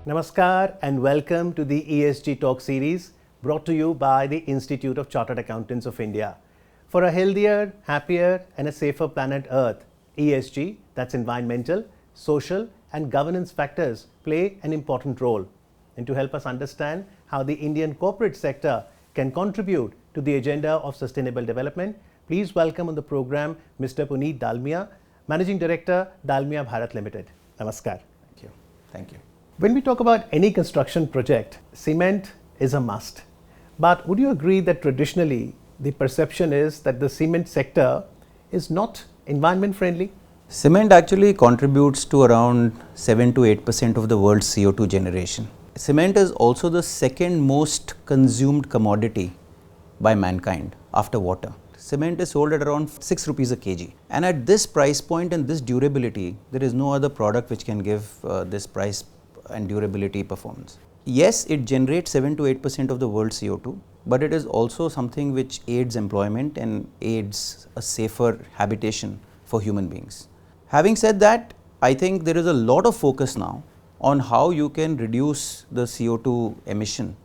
Namaskar and welcome to the ESG Talk series brought to you by the Institute of Chartered Accountants of India. For a healthier, happier and a safer planet Earth, ESG, that's environmental, social and governance factors, play an important role. And to help us understand how the Indian corporate sector can contribute to the agenda of sustainable development, please welcome on the program Mr. Puneet Dalmia, Managing Director, Dalmia Bharat Limited. Namaskar. Thank you. Thank you. When we talk about any construction project, cement is a must. But would you agree that traditionally the perception is that the cement sector is not environment friendly? Cement actually contributes to around 7 to 8% of the world's CO2 generation. Cement is also the second most consumed commodity by mankind after water. Cement is sold at around 6 rupees a kg. And at this price point and this durability, there is no other product which can give this price and durability performance. Yes, it generates 7 to 8% of the world's CO2, but it is also something which aids employment and aids a safer habitation for human beings. Having said that, I think there is a lot of focus now on how you can reduce the CO2 emission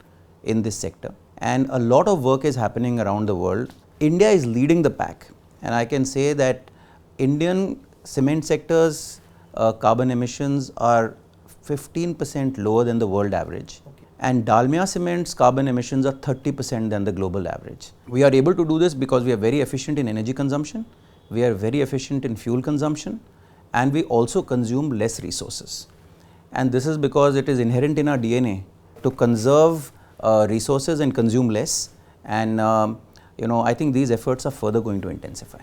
in this sector, and a lot of work is happening around the world. India is leading the pack, and I can say that Indian cement sector's carbon emissions are 15% lower than the world average. And Dalmia Cement's carbon emissions are 30% than the global average. We are able to do this because we are very efficient in energy consumption, we are very efficient in fuel consumption, and we also consume less resources. And this is because it is inherent in our DNA to conserve resources and consume less. And I think these efforts are further going to intensify.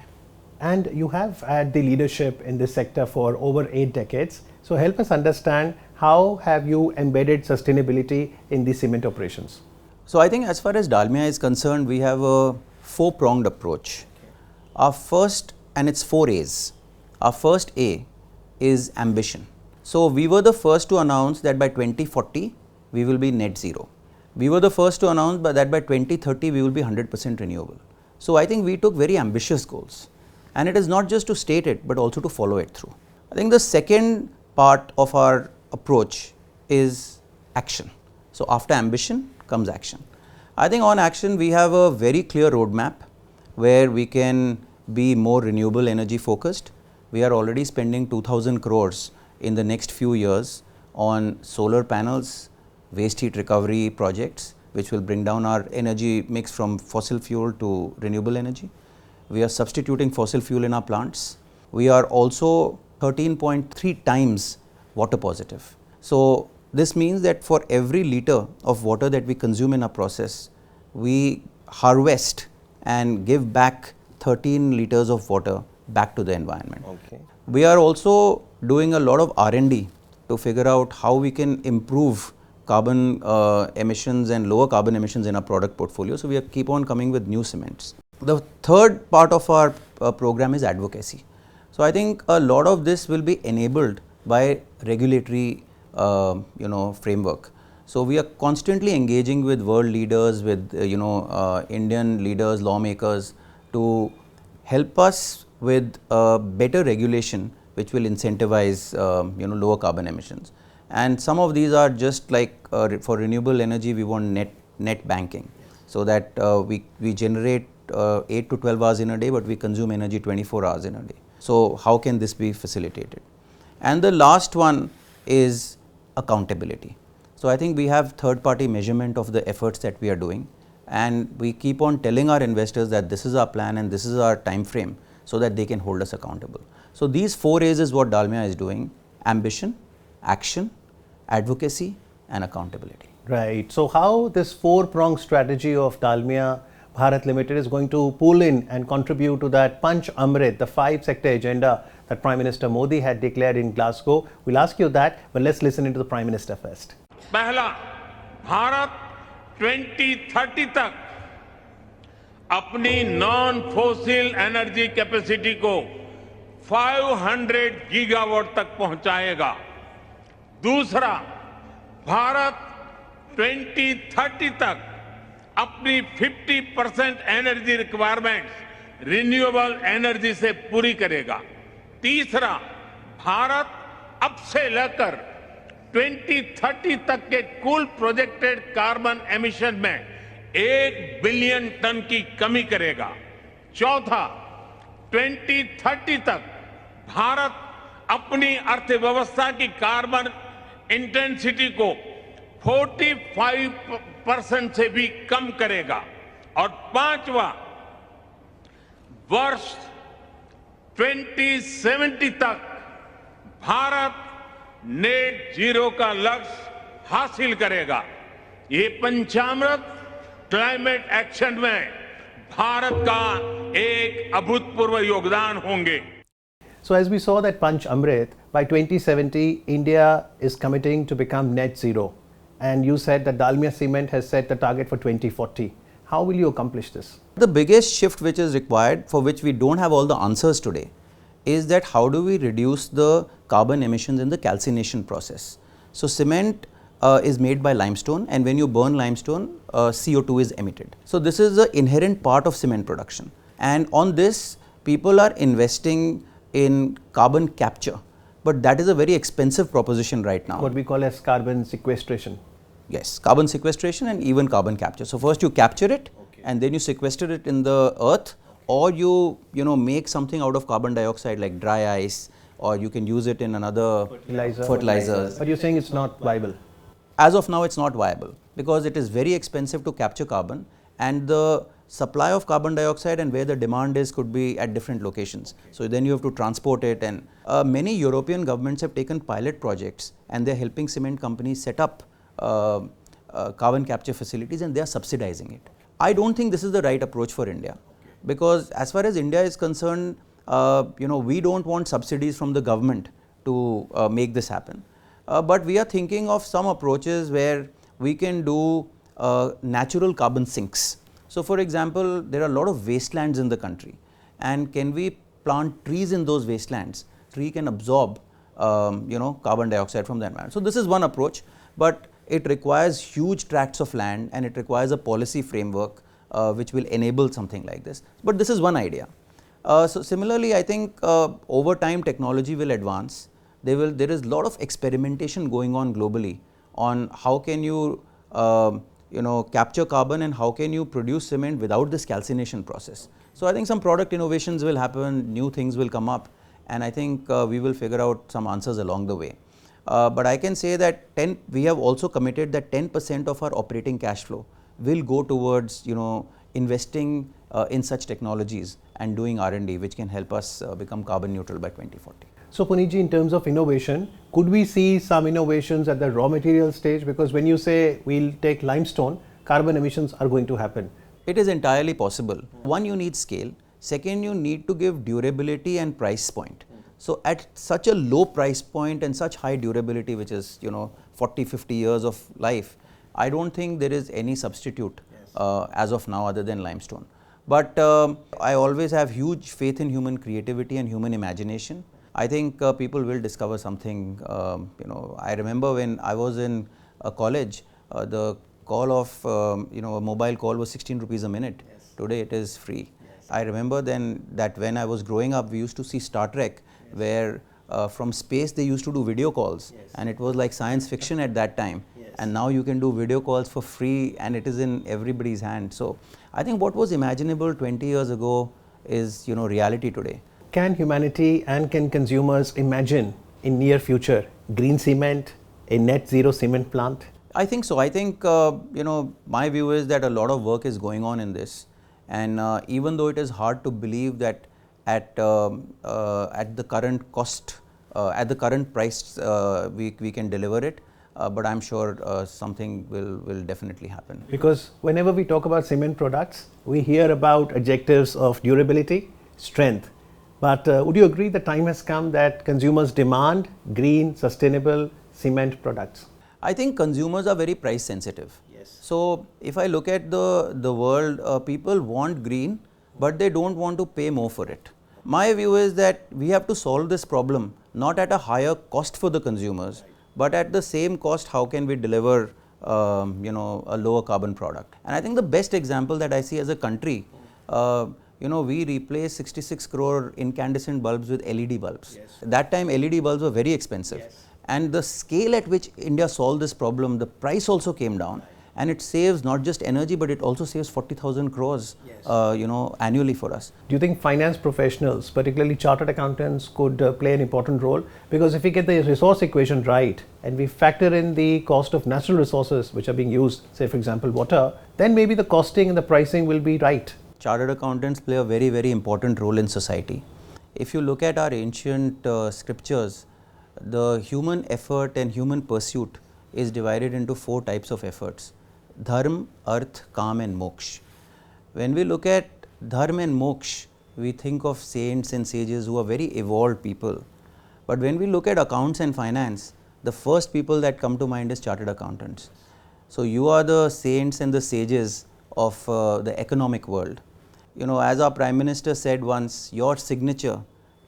And you have had the leadership in this sector for over 8 decades. So help us understand, how have you embedded sustainability in the cement operations? So I think as far as Dalmia is concerned, we have a 4-pronged approach. Our first, and it's 4 A's. Our first A is ambition. So we were the first to announce that by 2040, we will be net zero. We were the first to announce that by 2030, we will be 100% renewable. So I think we took very ambitious goals. And it is not just to state it, but also to follow it through. I think the second part of our approach is action. So after ambition comes action. I think on action, we have a very clear roadmap where we can be more renewable energy focused. We are already spending 2,000 crores in the next few years on solar panels, waste heat recovery projects, which will bring down our energy mix from fossil fuel to renewable energy. We are substituting fossil fuel in our plants. We are also 13.3 times water positive. So this means that for every liter of water that we consume in our process, we harvest and give back 13 liters of water back to the environment. Okay. We are also doing a lot of R&D to figure out how we can improve carbon emissions and lower carbon emissions in our product portfolio. So we keep on coming with new cements. The third part of our program is advocacy. So I think a lot of this will be enabled by regulatory framework. So we are constantly engaging with world leaders, with Indian leaders, lawmakers, to help us with better regulation which will incentivize lower carbon emissions. And some of these are just like for renewable energy, we want net banking, so that we generate 8 to 12 hours in a day, but we consume energy 24 hours in a day. So how can this be facilitated? And the last one is accountability. So I think we have third-party measurement of the efforts that we are doing, and we keep on telling our investors that this is our plan and this is our time frame, so that they can hold us accountable. So these 4 A's is what Dalmia is doing: ambition, action, advocacy and accountability. Right. So how this 4-pronged strategy of Dalmia Bharat Limited is going to pull in and contribute to that Panch Amrit, the 5-sector agenda that Prime Minister Modi had declared in Glasgow? We'll ask you that, but let's listen into the Prime Minister first. पहला, भारत 2030 तक अपनी non fossil energy capacity को 500 gigawatt तक पहुंचाएगा। दूसरा, भारत 2030 तक अपनी 50% energy requirements renewable energy से पूरी करेगा। तीसरा, भारत अब से लेकर 2030 तक के कुल प्रोजेक्टेड कार्बन एमिशन में 1 बिलियन टन की कमी करेगा। चौथा, 2030 तक भारत अपनी अर्थव्यवस्था की कार्बन इंटेंसिटी को 45% से भी कम करेगा। और पांचवा, वर्ष 2070 तक भारत नेट जीरो का लक्ष्य हासिल करेगा। ये पंचामृत क्लाइमेट एक्शन में भारत का एक अभूतपूर्व योगदान होंगे। So as we saw that Panch Amrit, by 2070, India is committing to become net zero. And you said that Dalmia Cement has set the target for 2040. How will you accomplish this? The biggest shift which is required, for which we don't have all the answers today, is that how do we reduce the carbon emissions in the calcination process. So cement is made by limestone, and when you burn limestone, CO2 is emitted. So this is the inherent part of cement production, and on this people are investing in carbon capture, but that is a very expensive proposition right now. What we call as carbon sequestration. Yes, carbon sequestration and even carbon capture. So first you capture it, and then you sequester it in the earth, or you make something out of carbon dioxide like dry ice, or you can use it in another fertilizers. But you're saying it's not viable. As of now, it's not viable because it is very expensive to capture carbon, and the supply of carbon dioxide and where the demand is could be at different locations. So then you have to transport it, and many European governments have taken pilot projects, and they're helping cement companies set up carbon capture facilities, and they are subsidizing it. I don't think this is the right approach for India, because as far as India is concerned, we don't want subsidies from the government to make this happen. But we are thinking of some approaches where we can do natural carbon sinks. So for example, there are a lot of wastelands in the country, and can we plant trees in those wastelands? Tree can absorb carbon dioxide from the environment. So this is one approach, but it requires huge tracts of land, and it requires a policy framework which will enable something like this. But this is one idea. So similarly, I think over time technology will advance. There is a lot of experimentation going on globally on how can you capture carbon, and how can you produce cement without this calcination process. So I think some product innovations will happen, new things will come up, and I think we will figure out some answers along the way. But I can say that we have also committed that 10% of our operating cash flow will go towards investing in such technologies and doing R&D, which can help us become carbon neutral by 2040. So Puneet ji, in terms of innovation, could we see some innovations at the raw material stage? Because when you say we'll take limestone, carbon emissions are going to happen. It is entirely possible. One, you need scale. Second, you need to give durability and price point. So at such a low price point and such high durability, which is 40-50 years of life, I don't think there is any substitute as of now other than limestone. But I always have huge faith in human creativity and human imagination. I think people will discover something. I remember when I was in college, the call of a mobile call was 16 rupees a minute. Yes. Today it is free. Yes. I remember then that when I was growing up, we used to see Star Trek, where from space they used to do video calls, and it was like science fiction at that time. Yes. And now you can do video calls for free, and it is in everybody's hand. So I think what was imaginable 20 years ago is reality today. Can humanity and can consumers imagine in near future green cement, a net zero cement plant? I think so. I think my view is that a lot of work is going on in this, and even though it is hard to believe that at the current cost, at the current price, we can deliver it, but I'm sure something will definitely happen. Because whenever we talk about cement products, we hear about adjectives of durability, strength. But would you agree the time has come that consumers demand green, sustainable cement products? I think consumers are very price sensitive. Yes. So if I look at the world, people want green, but they don't want to pay more for it. My view is that we have to solve this problem not at a higher cost for the consumers, but at the same cost, how can we deliver a lower carbon product? And I think the best example that I see as a country, we replaced 66 crore incandescent bulbs with LED bulbs. Yes. That time LED bulbs were very expensive. Yes. And the scale at which India solved this problem, the price also came down, and it saves not just energy, but it also saves 40,000 crores, annually for us. Do you think finance professionals, particularly chartered accountants, could play an important role? Because if we get the resource equation right and we factor in the cost of natural resources which are being used, say for example water, then maybe the costing and the pricing will be right. Chartered accountants play a very, very important role in society. If you look at our ancient scriptures, the human effort and human pursuit is divided into 4 types of efforts: dharma, arth, kam and moksha. When we look at dharma and moksha, we think of saints and sages who are very evolved people. But when we look at accounts and finance, the first people that come to mind is chartered accountants. So you are the saints and the sages of the economic world. As our Prime Minister said once, your signature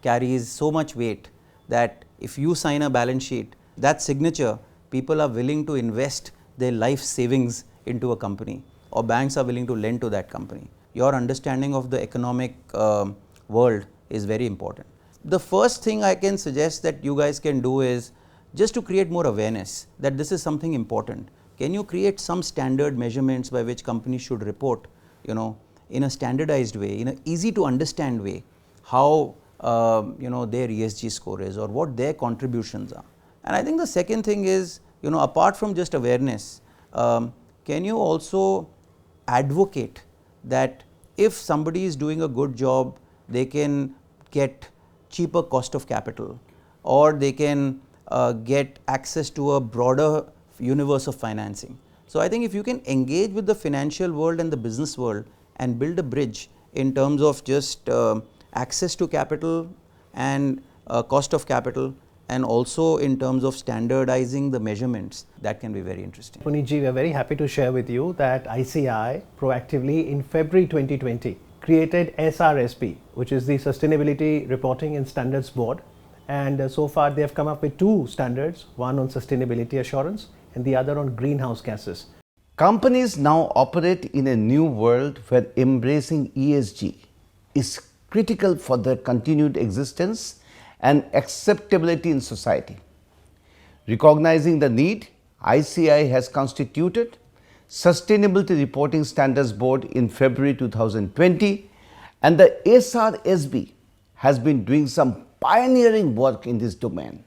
carries so much weight that if you sign a balance sheet, that signature, people are willing to invest their life savings into a company, or banks are willing to lend to that company. Your understanding of the economic world is very important. The first thing I can suggest that you guys can do is just to create more awareness that this is something important. Can you create some standard measurements by which companies should report, in a standardized way, in an easy to understand way, how their ESG score is or what their contributions are. And I think the second thing is, apart from just awareness, can you also advocate that if somebody is doing a good job, they can get cheaper cost of capital, or they can get access to a broader universe of financing. So I think if you can engage with the financial world and the business world and build a bridge in terms of just access to capital and cost of capital, and also in terms of standardizing the measurements, that can be very interesting. Puneet ji, we are very happy to share with you that ICI proactively in February 2020 created SRSB, which is the Sustainability Reporting and Standards Board. And so far they have come up with 2 standards, one on sustainability assurance and the other on greenhouse gases. Companies now operate in a new world where embracing ESG is critical for their continued existence and acceptability in society. Recognizing the need, ICI has constituted Sustainability Reporting Standards Board in February 2020, and the SRSB has been doing some pioneering work in this domain.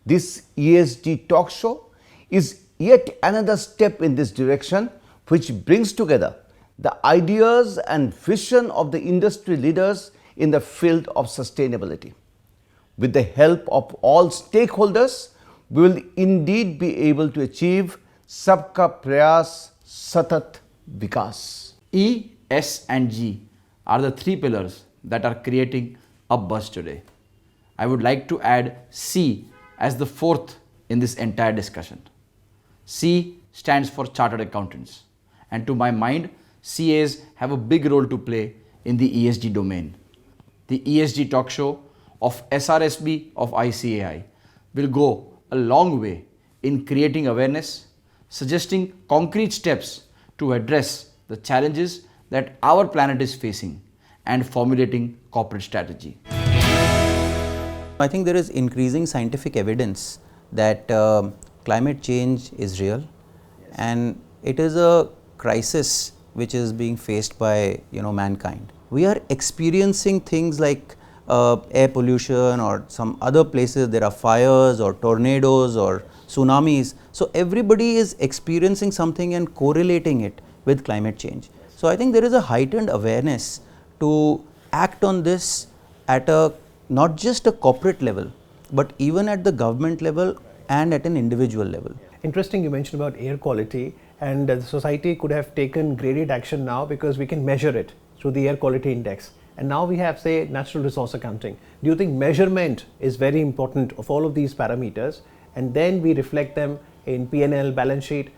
This ESG talk show is yet another step in this direction, which brings together the ideas and vision of the industry leaders in the field of sustainability. With the help of all stakeholders, we will indeed be able to achieve Sabka Prayas Satat Vikas. E, S and G are the 3 pillars that are creating a buzz today. I would like to add C as the 4th in this entire discussion. C stands for Chartered Accountants, and to my mind, CAs have a big role to play in the ESG domain. The ESG talk show of SRSB of ICAI will go a long way in creating awareness, suggesting concrete steps to address the challenges that our planet is facing, and formulating corporate strategy. I think there is increasing scientific evidence that climate change is real, and it is a crisis which is being faced by mankind. We are experiencing things like air pollution, or some other places there are fires or tornadoes or tsunamis. So everybody is experiencing something and correlating it with climate change. So I think there is a heightened awareness to act on this at a not just a corporate level, but even at the government level and at an individual level. Interesting you mentioned about air quality, and the society could have taken graded action now because we can measure it through the air quality index. And now we have, say, natural resource accounting. Do you think measurement is very important of all of these parameters, and then we reflect them in P&L, balance sheet,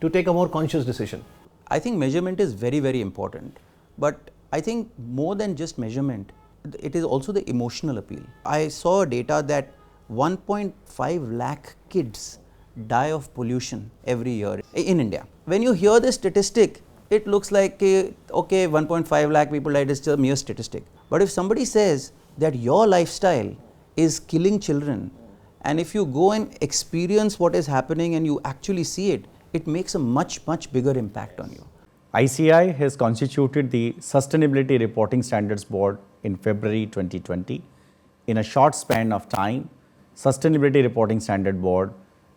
to take a more conscious decision? I think measurement is very, very important, but I think more than just measurement, it is also the emotional appeal. I saw data that 1.5 lakh kids die of pollution every year in India. When you hear this statistic, it looks like, okay, 1.5 lakh people died, is a mere statistic. But if somebody says that your lifestyle is killing children And if you go and experience what is happening and you actually see it, it makes a much, much bigger impact on you. ICI has constituted the Sustainability Reporting Standards Board in February 2020. In a short span of time, Sustainability Reporting Standard Board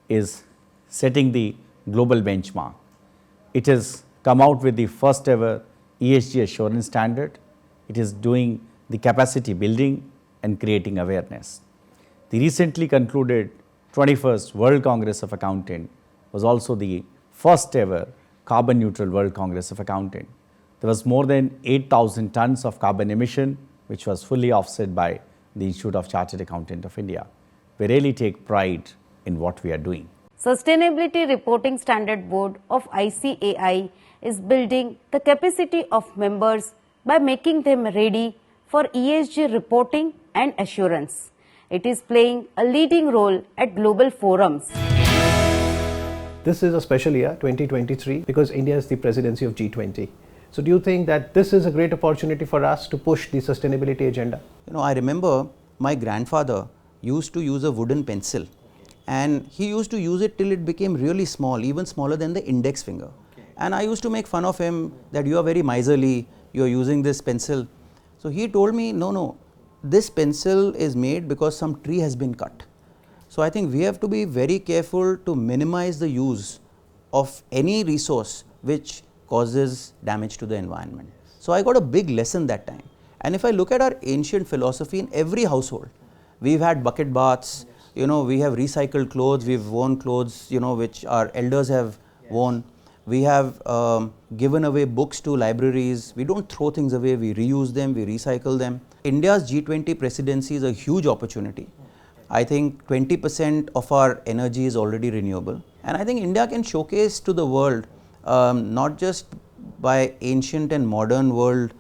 is setting the global benchmark. It has come out with the first ever ESG assurance standard. It is doing the capacity building and creating awareness. The recently concluded 21st World Congress of Accountant was also the first ever carbon neutral World Congress of Accountant. There was more than 8,000 tons of carbon emission, which was fully offset by the Institute of Chartered Accountant of India. We really take pride in what we are doing. Sustainability Reporting Standard Board of ICAI is building the capacity of members by making them ready for ESG reporting and assurance. It is playing a leading role at global forums. This is a special year, 2023, because India is the presidency of G20. So do you think that this is a great opportunity for us to push the sustainability agenda? I remember my grandfather used to use a wooden pencil, and he used to use it till it became really small, even smaller than the index finger. And I used to make fun of him that you are very miserly, you are using this pencil. So he told me, no, this pencil is made because some tree has been cut. So I think we have to be very careful to minimize the use of any resource which causes damage to the environment. So I got a big lesson that time. And if I look at our ancient philosophy, in every household, we've had bucket baths, we have recycled clothes, we've worn clothes, which our elders have worn. We have given away books to libraries. We don't throw things away, we reuse them, we recycle them. India's G20 presidency is a huge opportunity. I think 20% of our energy is already renewable. And I think India can showcase to the world, not just by ancient and modern world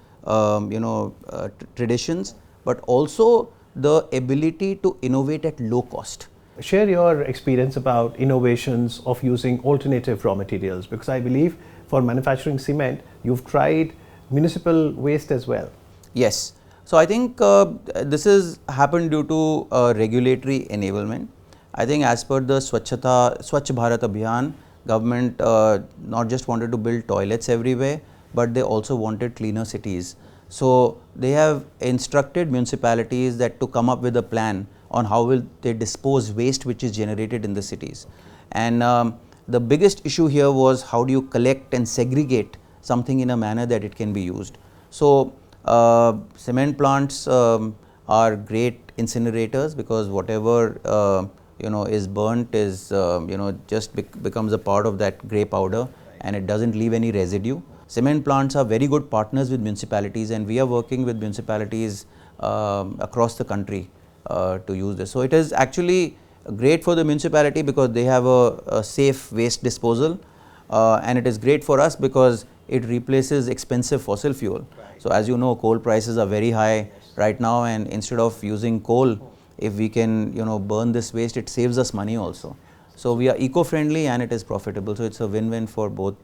traditions, but also the ability to innovate at low cost. Share your experience about innovations of using alternative raw materials, because I believe for manufacturing cement, you've tried municipal waste as well. Yes. So I think this has happened due to regulatory enablement. I think as per the Swachh Bharat Abhiyan, government not just wanted to build toilets everywhere, but they also wanted cleaner cities. So they have instructed municipalities that to come up with a plan on how will they dispose waste which is generated in the cities. And the biggest issue here was how do you collect and segregate something in a manner that it can be used. So cement plants are great incinerators, because whatever is burnt is just becomes a part of that grey powder, and it doesn't leave any residue. Cement plants are very good partners with municipalities, and we are working with municipalities across the country to use this. So it is actually great for the municipality because they have a safe waste disposal, and it is great for us because it replaces expensive fossil fuel. So as you know, coal prices are very high right now, and instead of using coal, if we can burn this waste, it saves us money also. So we are eco-friendly and it is profitable. So it's a win-win for both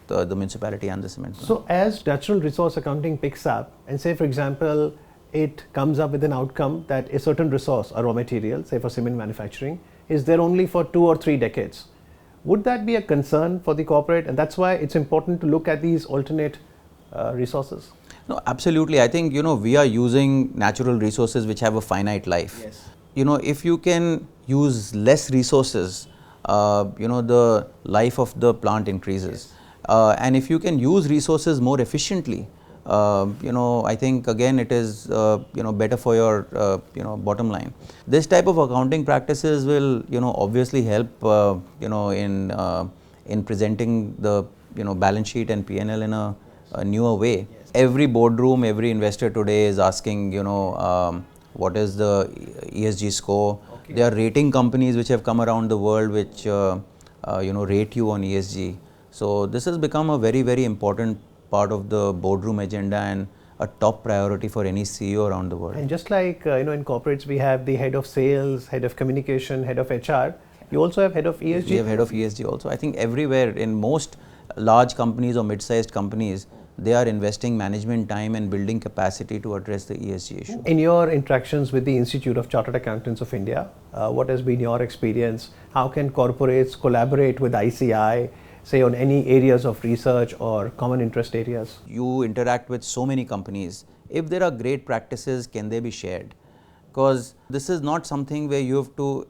the municipality and the cement plant. So as natural resource accounting picks up, and say for example, it comes up with an outcome that a certain resource, a raw material, say for cement manufacturing, is there only for 2 or 3 decades. Would that be a concern for the corporate? And that's why it's important to look at these alternate resources. No, absolutely. I think, we are using natural resources which have a finite life. Yes. If you can use less resources, the life of the plant increases. Yes. And if you can use resources more efficiently, I think again it is better for your bottom line. This type of accounting practices will obviously help in presenting the balance sheet and P&L in a newer way. Yes. Every boardroom, every investor today is asking what is the ESG score. Okay. There are rating companies which have come around the world which rate you on ESG. So this has become a very, very important part of the boardroom agenda and a top priority for any CEO around the world. And just like in corporates we have the head of sales, head of communication, head of HR, you also have head of ESG? We have head of ESG also. I think everywhere in most large companies or mid-sized companies, they are investing management time and building capacity to address the ESG issue. In your interactions with the Institute of Chartered Accountants of India, what has been your experience? How can corporates collaborate with ICI, say on any areas of research or common interest areas? You interact with so many companies. If there are great practices, can they be shared? Because this is not something where you have to,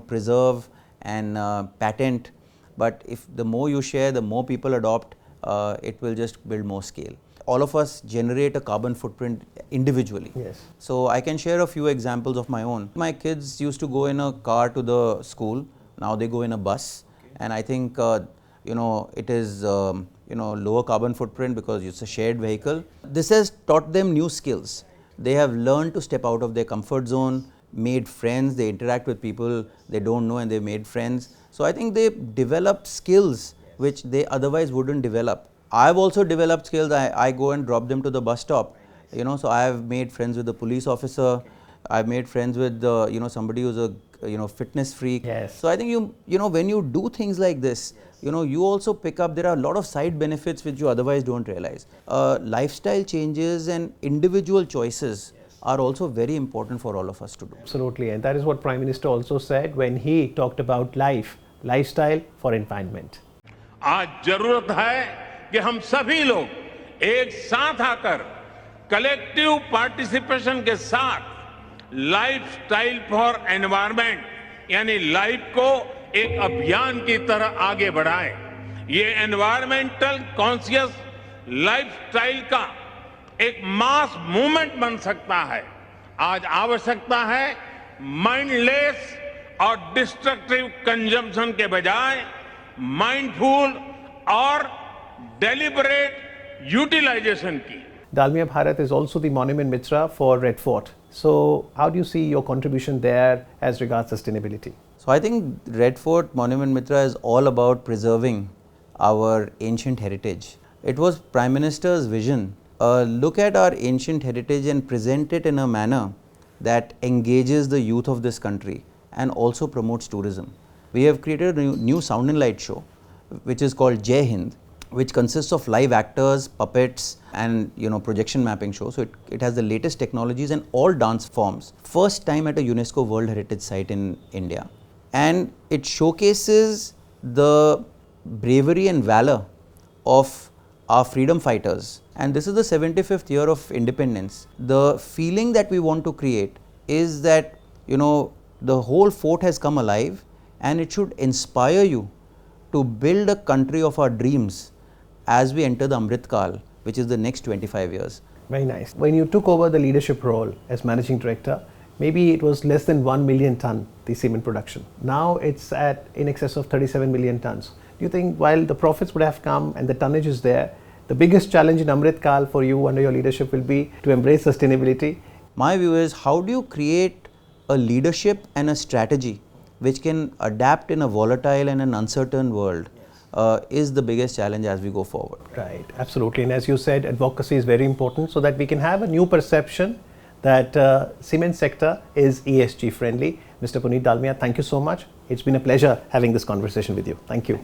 preserve and patent. But if the more you share, the more people adopt, it will just build more scale. All of us generate a carbon footprint individually. Yes. So I can share a few examples of my own. My kids used to go in a car to the school. Now they go in a bus. And I think, it is, lower carbon footprint because it's a shared vehicle. This has taught them new skills. They have learned to step out of their comfort zone, made friends, they interact with people they don't know and they made friends. So I think they developed skills which they otherwise wouldn't develop. I've also developed skills. I go and drop them to the bus stop. So I have made friends with the police officer. I've made friends with somebody who's a fitness freak. Yes. So I think when you do things like this, you also pick up, there are a lot of side benefits which you otherwise don't realize. Lifestyle changes and individual choices are also very important for all of us to do. Absolutely, and that is what Prime Minister also said when he talked about lifestyle for environment. आज जरूरत है कि हम सभी लोग एक साथ आकर कलेक्टिव पार्टिसिपेशन के साथ लाइफस्टाइल फॉर एनवायरनमेंट यानी लाइफ को एक अभियान की तरह आगे बढ़ाएं। ये एनवायरमेंटल कॉन्शियस लाइफस्टाइल का एक मास मूवमेंट बन सकता है। आज आवश्यकता है माइंडलेस और डिस्ट्रक्टिव कंजम्पशन के बजाय माइंडफुल और डेलिबरेट यूटिलाइजेशन की। Dalmia Bharat is also the Monument Mitra for Red Fort. So how do you see your contribution there as regards sustainability? So I think Red Fort Monument Mitra is all about preserving our ancient heritage. It was Prime Minister's vision. Look at our ancient heritage and present it in a manner that engages the youth of this country and also promotes tourism. We have created a new sound and light show which is called Jai Hind, which consists of live actors, puppets and projection mapping show. So it has the latest technologies and all dance forms. First time at a UNESCO World Heritage Site in India. And it showcases the bravery and valor of our freedom fighters. And this is the 75th year of independence. The feeling that we want to create is that, the whole fort has come alive and it should inspire you to build a country of our dreams as we enter the Amrit Kal, which is the next 25 years. Very nice. When you took over the leadership role as managing director, maybe it was less than 1 million ton, the cement production. Now it's in excess of 37 million tons. Do you think while the profits would have come and the tonnage is there, the biggest challenge in Amrit Kal for you under your leadership will be to embrace sustainability? My view is, how do you create a leadership and a strategy which can adapt in a volatile and an uncertain world is the biggest challenge as we go forward. Right, absolutely. And as you said, advocacy is very important so that we can have a new perception that cement sector is ESG friendly. Mr. Puneet Dalmia, thank you so much. It's been a pleasure having this conversation with you. Thank you.